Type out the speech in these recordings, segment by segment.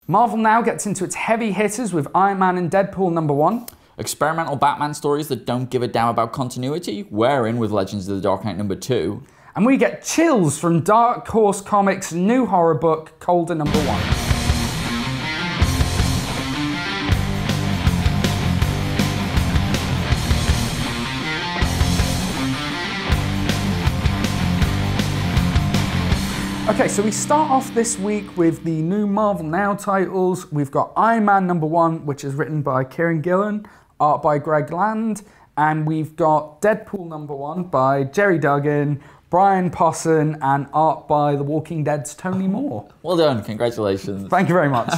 Marvel now gets into its heavy hitters with Iron Man and Deadpool #1. Experimental Batman stories that don't give a damn about continuity. We're in with Legends of the Dark Knight #2. And we get chills from Dark Horse Comics' new horror book, Colder #1. Okay, so we start off this week with the new Marvel Now titles. We've got Iron Man #1, which is written by Kieran Gillen, art by Greg Land, and we've got Deadpool #1 by Jerry Duggan, Brian Posson, and art by The Walking Dead's Tony Moore. Well done, congratulations. Thank you very much.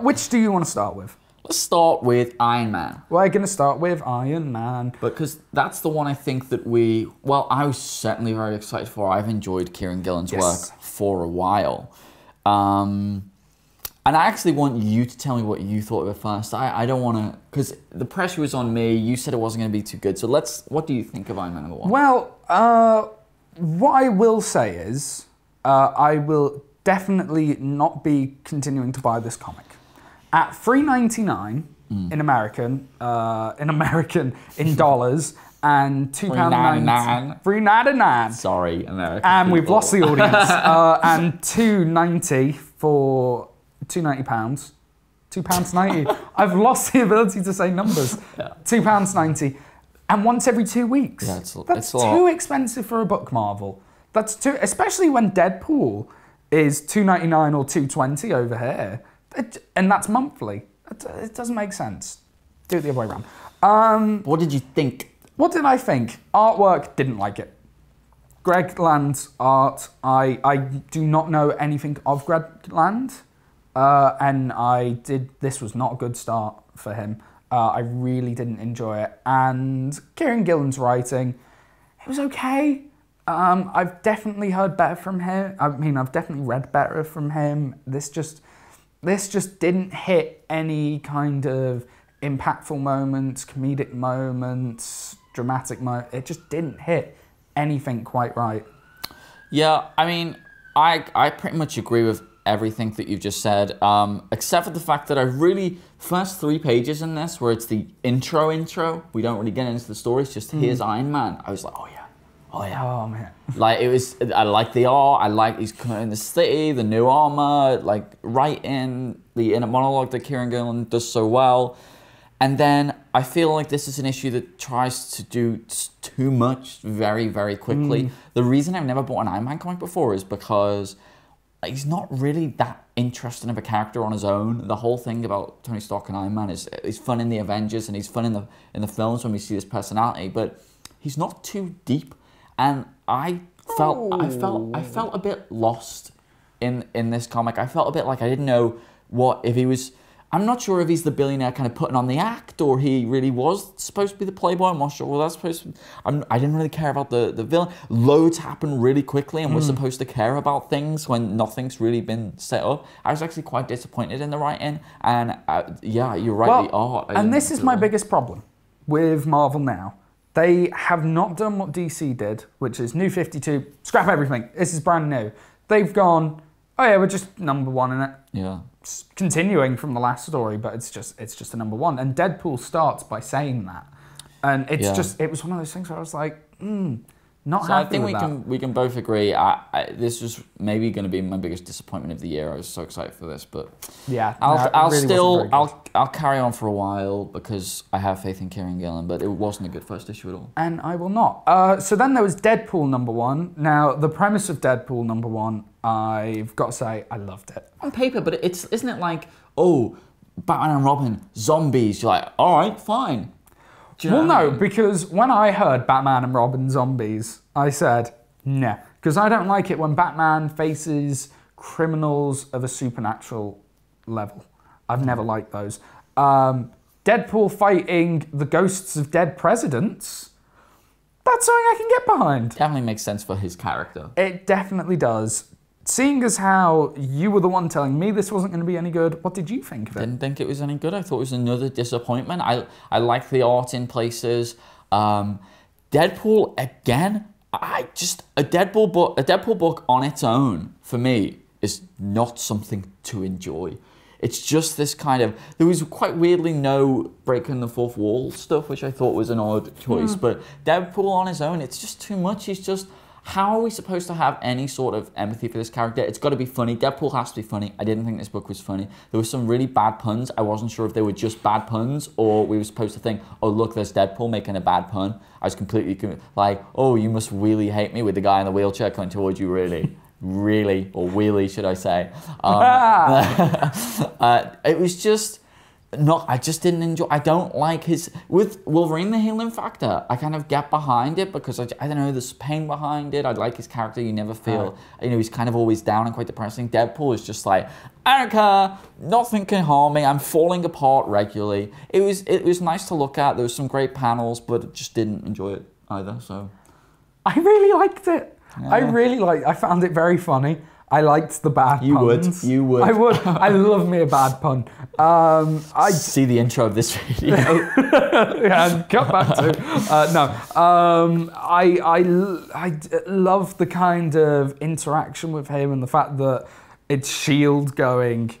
Which do you want to start with? Let's start with Iron Man. We're going to start with Iron Man. Because that's the one I think that I was certainly very excited for. I've enjoyed Kieran Gillen's work for a while. And I actually want you to tell me what you thought of it first. I don't want to, because the pressure was on me. You said it wasn't going to be too good. So what do you think of Iron Man #1? Well, what I will say is, I will definitely not be continuing to buy this comic. At $3.99 in dollars, and £2.99. $3.99. Sorry, American. And people. we've lost the audience. And £2.90 for £2.90. £2.90. I've lost the ability to say numbers. Yeah. £2.90. And once every 2 weeks. Yeah, that's too expensive for a book, Marvel. That's too, especially when Deadpool is $2.99 or $2.20 over here. And that's monthly. It doesn't make sense. Do it the other way around. What did you think? What did I think? Artwork, didn't like it. Greg Land's art, I do not know anything of Greg Land. And this was not a good start for him. I really didn't enjoy it. And Kieran Gillen's writing, it was okay. I've definitely heard better from him. I mean, I've definitely read better from him. This just didn't hit any kind of impactful moments, comedic moments, dramatic moments. It just didn't hit anything quite right. Yeah, I mean, I pretty much agree with everything that you've just said, except for the fact that first 3 pages in this, where it's the intro, we don't really get into the story, it's just here's Iron Man. I was like, oh yeah. Oh man. Like I like the art, he's coming in the city, the new armor, like right in the inner monologue that Kieran Gillen does so well. And then I feel like this is an issue that tries to do too much very, very quickly. The reason I've never bought an Iron Man comic before is because he's not really that interesting of a character on his own. The whole thing about Tony Stark and Iron Man is he's fun in the Avengers and he's fun in the films when we see his personality, but he's not too deep. And I felt a bit lost in this comic. I felt a bit like I didn't know I'm not sure if he's the billionaire kind of putting on the act, or he really was supposed to be the playboy. I'm not sure what that's supposed to be. I didn't really care about the villain. Loads happen really quickly, and we're supposed to care about things when nothing's really been set up. I was actually quite disappointed in the writing, and yeah, you're right, the art. And this is my biggest problem with Marvel now. They have not done what DC did, which is New 52, scrap everything. This is brand new. They've gone, oh yeah, we're just #1 in it. Yeah. It's continuing from the last story, but it's just a #1. And Deadpool starts by saying that. And it was one of those things where I was like, not so happy with I that. think we can both agree. This was maybe going to be my biggest disappointment of the year. I was so excited for this, but yeah, I'll carry on for a while because I have faith in Kieran Gillen. But it wasn't a good first issue at all. And I will not. So then there was Deadpool #1. Now the premise of Deadpool #1, I've got to say, I loved it on paper. But isn't it like, oh, Batman and Robin, zombies? You're like, all right, fine. Well, no, because when I heard Batman and Robin zombies, I said, nah. Because I don't like it when Batman faces criminals of a supernatural level. I've never liked those. Deadpool fighting the ghosts of dead presidents, that's something I can get behind. Definitely makes sense for his character. It definitely does. Seeing as how you were the one telling me this wasn't going to be any good, what did you think of it? Didn't think it was any good. I thought it was another disappointment. I liked the art in places. Deadpool again. A Deadpool book on its own for me is not something to enjoy. It's just this kind of, there was quite weirdly no breaking the fourth wall stuff, which I thought was an odd choice. But Deadpool on his own, it's just too much. He's just, how are we supposed to have any sort of empathy for this character? It's got to be funny. Deadpool has to be funny. I didn't think this book was funny. There were some really bad puns. I wasn't sure if they were just bad puns or we were supposed to think, oh, look, there's Deadpool making a bad pun. I was completely like, oh, you must really hate me with the guy in the wheelchair coming towards you, really. Really, or wheelie, should I say. It was just... I just didn't enjoy. I don't like his with Wolverine the healing factor. I kind of get behind it because I don't know. There's pain behind it. I like his character. You never feel he's kind of always down and quite depressing. Deadpool is just like, I don't care. Nothing can harm me. I'm falling apart regularly. It was nice to look at. There was some great panels, but I just didn't enjoy it either. So I really liked it. Yeah. I found it very funny. I liked the bad puns. You would. I would. I love me a bad pun. I see the intro of this video. Yeah, cut back to I love the kind of interaction with him and the fact that it's S.H.I.E.L.D. going,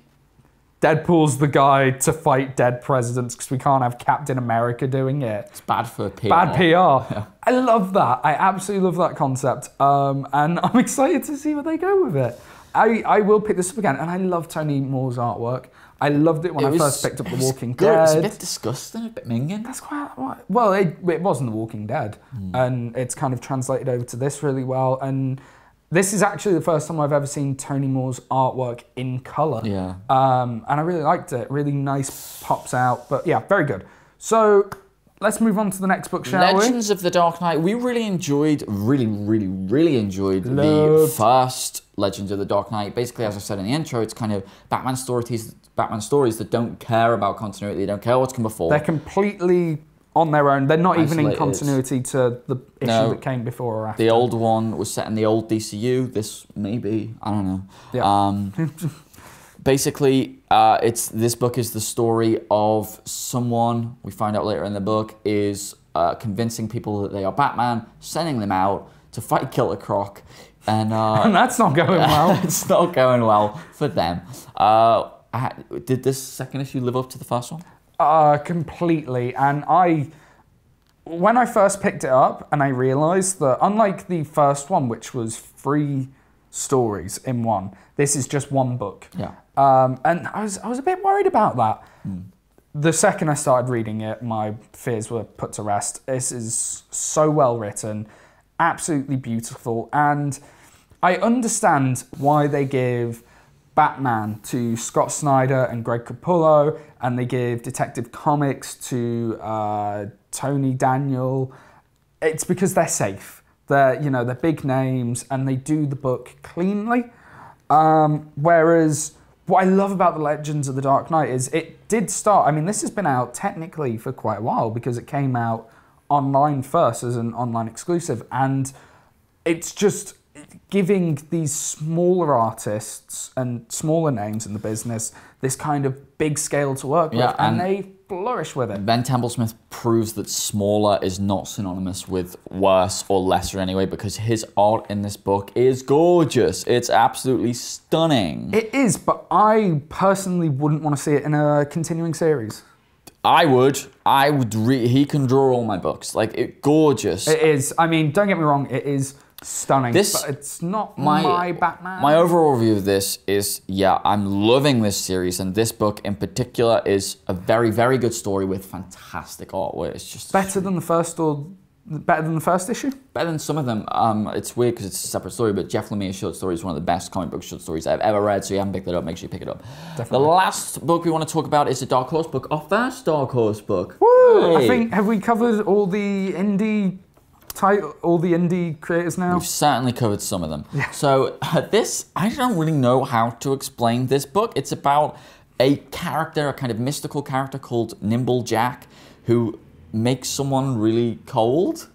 Deadpool's the guy to fight dead presidents because we can't have Captain America doing it. It's bad for PR. Bad PR. Yeah. I love that. I absolutely love that concept. And I'm excited to see where they go with it. I will pick this up again. And I love Tony Moore's artwork. I loved it when I first picked up The Walking Dead. It was a bit disgusting, a bit minging. That's quite right. Well, it wasn't The Walking Dead. And it's kind of translated over to this really well. And this is actually the first time I've ever seen Tony Moore's artwork in colour. Yeah. And I really liked it. Really nice, pops out. But yeah, very good. So let's move on to the next book, shall we? Legends of the Dark Knight. We really enjoyed the first Legends of the Dark Knight. Basically, as I said in the intro, it's kind of Batman stories that don't care about continuity. They don't care what's come before. They're completely on their own. They're not even in continuity to the issue that came before or after. The old one was set in the old DCU. This maybe, I don't know. Yeah. Basically, this book is the story of someone, we find out later in the book, is convincing people that they are Batman, sending them out to fight Killer Croc. And that's not going well. It's not going well for them. Did this second issue live up to the first one? Completely. And when I first picked it up and I realised that unlike the first one, which was 3 stories in one, this is just one book. Yeah. And I was a bit worried about that. The second I started reading it, my fears were put to rest. This is so well written, absolutely beautiful, and I understand why they give Batman to Scott Snyder and Greg Capullo, and they give Detective Comics to Tony Daniel. It's because they're safe. They're big names, and they do the book cleanly. Whereas what I love about the Legends of the Dark Knight is it did start. I mean, this has been out technically for quite a while because it came out online first as an online exclusive, and it's just giving these smaller artists and smaller names in the business this kind of big scale to work with, and they flourish with it. Ben Templesmith proves that smaller is not synonymous with worse or lesser anyway, because his art in this book is gorgeous. It's absolutely stunning. It is, but I personally wouldn't want to see it in a continuing series. I would. He can draw all my books. Gorgeous. It is. I mean, don't get me wrong, it is stunning, but it's not my Batman. My overall review of this is, I'm loving this series, and this book in particular is a very, very good story with fantastic artwork. It's just better than the first issue? Better than some of them. It's weird because it's a separate story, but Jeff Lemire's short story is one of the best comic book short stories I've ever read, so you haven't picked it up, make sure you pick it up. Definitely. The last book we want to talk about is a Dark Horse book, our first Dark Horse book. Woo! Hey. Have we covered all the indie creators now? We've certainly covered some of them. Yeah. So I don't really know how to explain this book. It's about a character, a kind of mystical character called Nimble Jack, who makes someone really cold,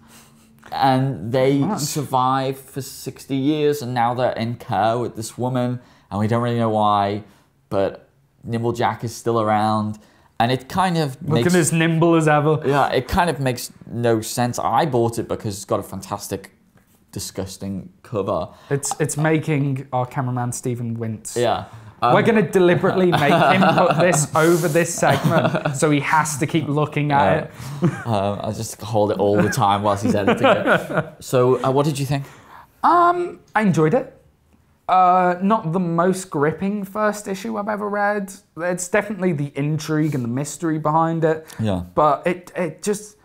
and they survive for 60 years, and now they're in care with this woman, and we don't really know why, but Nimble Jack is still around. And it kind of looking as nimble as ever. Yeah, it kind of makes no sense. I bought it because it's got a fantastic disgusting cover. It's making our cameraman Stephen wince. Yeah. We're going to deliberately make him put this over this segment, so he has to keep looking at it. I just hold it all the time whilst he's editing it. So, what did you think? I enjoyed it. Not the most gripping first issue I've ever read. It's definitely the intrigue and the mystery behind it. Yeah. But it just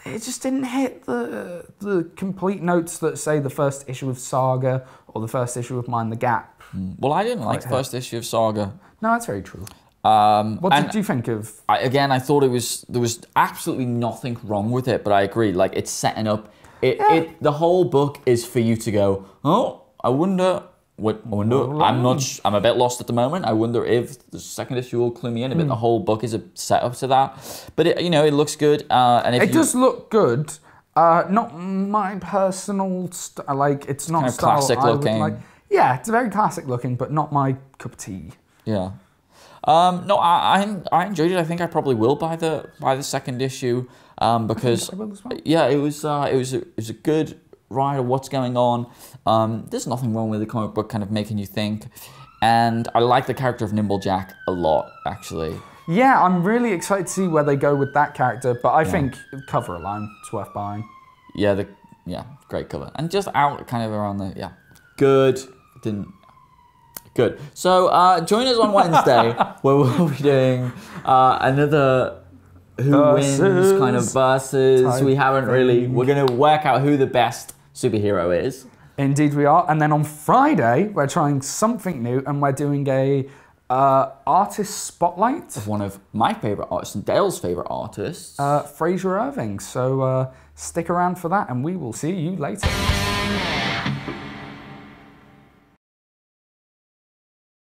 didn't hit the complete notes that, say, the first issue of Saga or the first issue of Mind the Gap. Well, I didn't like the first issue of Saga. No, that's very true. What did you think of? I thought there was absolutely nothing wrong with it, but I agree. Like, it's setting up. The whole book is for you to go, oh, I wonder. I'm a bit lost at the moment. I wonder if the second issue will clue me in a bit. The whole book is a setup to that, but it looks good. And it does look good. Not my personal like. It's not kind of style classic I would looking. like. Yeah, it's very classic looking, but not my cup of tea. Yeah. No, I enjoyed it. I think I probably will buy the second issue because I will as well. yeah, it was a good ride of what's going on. There's nothing wrong with the comic book kind of making you think, and I like the character of Nimblejack a lot, actually. Yeah, I'm really excited to see where they go with that character, but I think cover alone, it's worth buying. Yeah, great cover, and just out kind of around the good. Good. So join us on Wednesday where we'll be doing another who wins kind of versus. We haven't really. We're going to work out who the best superhero is. Indeed we are. And then on Friday, we're trying something new and we're doing a artist spotlight. Of one of my favourite artists and Dale's favourite artists. Fraser Irving. So stick around for that and we will see you later.